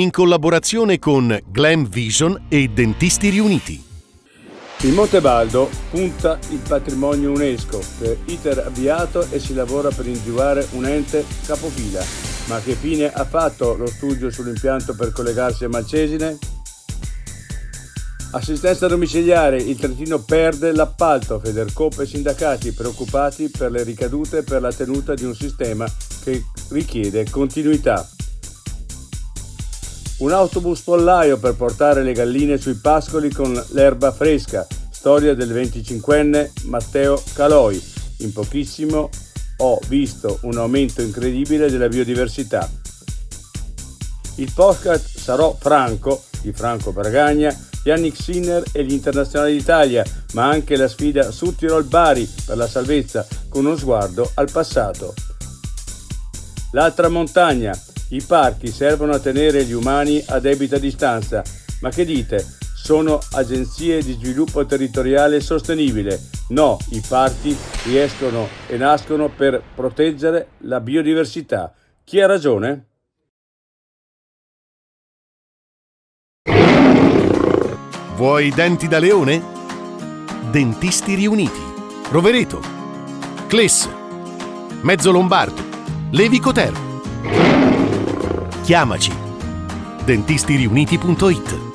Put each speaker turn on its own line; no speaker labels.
in collaborazione con Glam Vision e Dentisti Riuniti.
Il Montebaldo punta il patrimonio UNESCO, per iter avviato e si lavora per individuare un ente capofila. Ma che fine ha fatto lo studio sull'impianto per collegarsi a Malcesine? Assistenza domiciliare, il Trentino perde l'appalto, Federcoop e sindacati preoccupati per le ricadute per la tenuta di un sistema che richiede continuità. Un autobus pollaio per portare le galline sui pascoli con l'erba fresca, storia del 25enne Matteo Caloi. In pochissimo ho visto un aumento incredibile della biodiversità. Il podcast Sarò Franco, di Franco Bragagna, Yannick Sinner e gli internazionali d'Italia, ma anche la sfida Südtirol-Bari per la salvezza con uno sguardo al passato. L'altra montagna, i parchi servono a tenere gli umani a debita distanza, ma che dite? Sono agenzie di sviluppo territoriale sostenibile. No, i parchi riescono e nascono per proteggere la biodiversità. Chi ha ragione?
Vuoi denti da leone? Dentisti Riuniti, Rovereto, Cles, Mezzo Lombardo, Levico Terme. Chiamaci. dentisteriuniti.it